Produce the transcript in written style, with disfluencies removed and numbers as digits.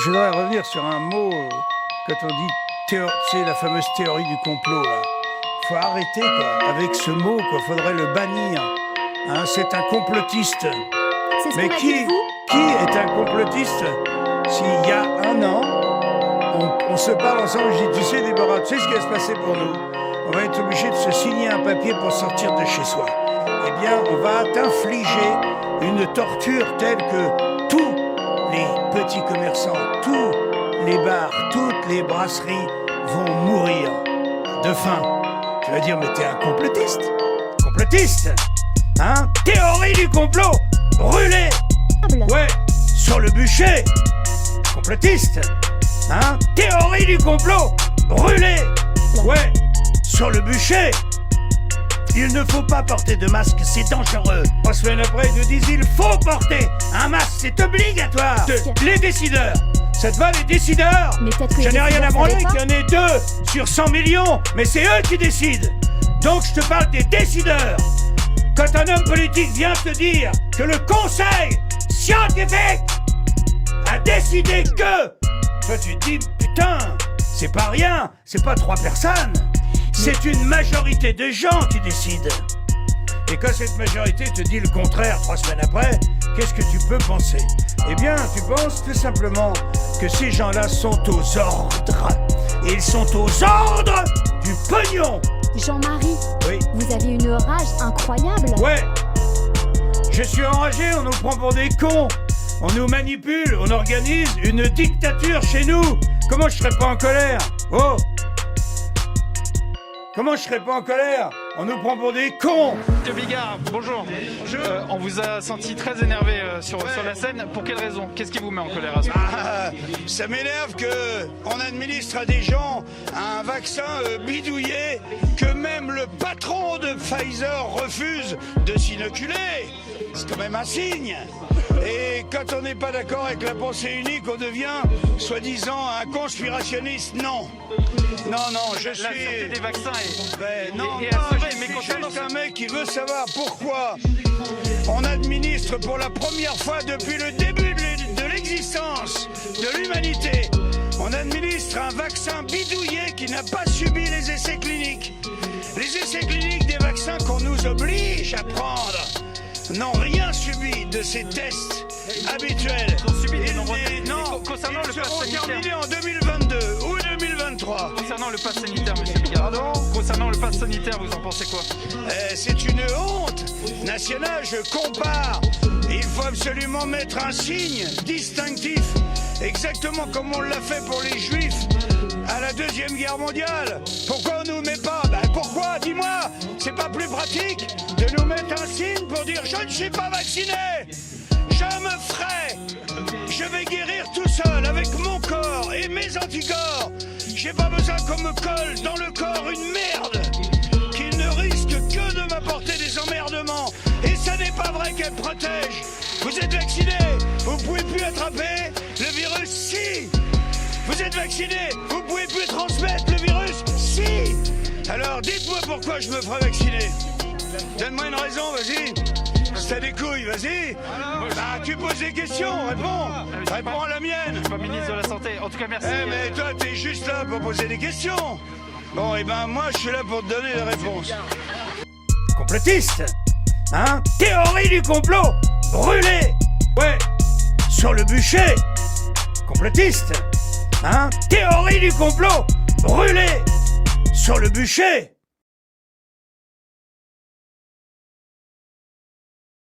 Je voudrais revenir sur un mot, quand on dit c'est la fameuse théorie du complot, là. Faut arrêter, quoi, avec ce mot, quoi. Faudrait le bannir. Hein, c'est un complotiste. C'est ce Mais qu'on a dit de vous. qui est un complotiste? S'il y a un an, on se parle ensemble, je dis, tu sais, Déborah, tu sais ce qui va se passer pour nous? On va être obligé de se signer un papier pour sortir de chez soi. Eh bien, on va t'infliger une torture telle que tous les petits commerçants, tous les bars, toutes les brasseries vont mourir de faim. Tu vas dire, mais t'es un complotiste? Complotiste? Hein? Théorie du complot! Brûlé! Ouais, sur le bûcher! Complotiste! Hein? Théorie du complot! Brûlé! Ouais, sur le bûcher! Il ne faut pas porter de masque, c'est dangereux. 3 semaines après, ils nous disent il faut porter un masque, c'est obligatoire. Les décideurs, ça te va les décideurs? Mais peut-être que Je les n'ai rien à décideurs branler savaient qu'il y en ait 2 sur 100 millions, mais c'est eux qui décident. Donc je te parle des décideurs. Quand un homme politique vient te dire que le conseil scientifique a décidé que... Toi tu te dis, putain, c'est pas rien, c'est pas 3 personnes. C'est une majorité de gens qui décident. Et quand cette majorité te dit le contraire 3 semaines après, qu'est-ce que tu peux penser? Eh bien, tu penses tout simplement que ces gens-là sont aux ordres. Et ils sont aux ordres du pognon. Jean-Marie, Oui. vous avez une rage incroyable. Ouais. Je suis enragé, on nous prend pour des cons. On nous manipule, on organise une dictature chez nous. Comment je serais pas en colère? Oh! Comment je serais pas en colère? On nous prend pour des cons! Monsieur Bigard, bonjour. On vous a senti très énervé sur la scène. Pour quelle raison? Qu'est-ce qui vous met en colère à ce moment? Ça m'énerve qu'on administre à des gens un vaccin bidouillé que même le patron de Pfizer refuse de s'inoculer. C'est quand même un signe. Et quand on n'est pas d'accord avec la pensée unique, on devient soi-disant un conspirationniste. Non. Non, je La suis... sûreté des vaccins Non, est moi, assurée, je mais suis concernant juste un mec qui veut savoir pourquoi on administre pour la première fois depuis le début de l'existence de l'humanité, on administre un vaccin bidouillé qui n'a pas subi les essais cliniques. Les essais cliniques des vaccins qu'on nous oblige à prendre n'ont rien subi de ces tests habituels. Ils ont subi des Ils- nombreux tests. Non, Mais concernant ils le pass seront sanitaire. terminés en 2022 ou 2023. Concernant le pass sanitaire, monsieur Bigard. Pardon? Concernant le pass sanitaire, vous en pensez quoi? C'est une honte nationale, je compare. Il faut absolument mettre un signe distinctif, exactement comme on l'a fait pour les Juifs à la Deuxième Guerre mondiale. Pourquoi on nous met pas? Pourquoi? Dis-moi. C'est pas plus pratique de nous mettre un signe pour dire je ne suis pas vacciné. Je me ferai. Je vais guérir tout seul avec mon corps et mes anticorps. J'ai pas besoin qu'on me colle dans le corps une merde qui ne risque que de m'apporter des emmerdements. Et ça n'est pas vrai qu'elle protège. Vous êtes vacciné, vous pouvez plus attraper le virus. Si vous êtes vacciné, vous pouvez plus transmettre le virus. Si. Alors dites-moi pourquoi je me ferai vacciner. Donne-moi une raison, vas-y. Si t'as des couilles, vas-y. Tu poses des questions, réponds à la mienne. Je suis pas ministre de la Santé. En tout cas, merci. Mais toi, t'es juste là pour poser des questions. Bon, moi, je suis là pour te donner les réponses. Complotiste? Hein? Théorie du complot! Brûlé! Ouais, sur le bûcher! Complotiste? Hein? Théorie du complot! Brûlé! Sur le bûcher!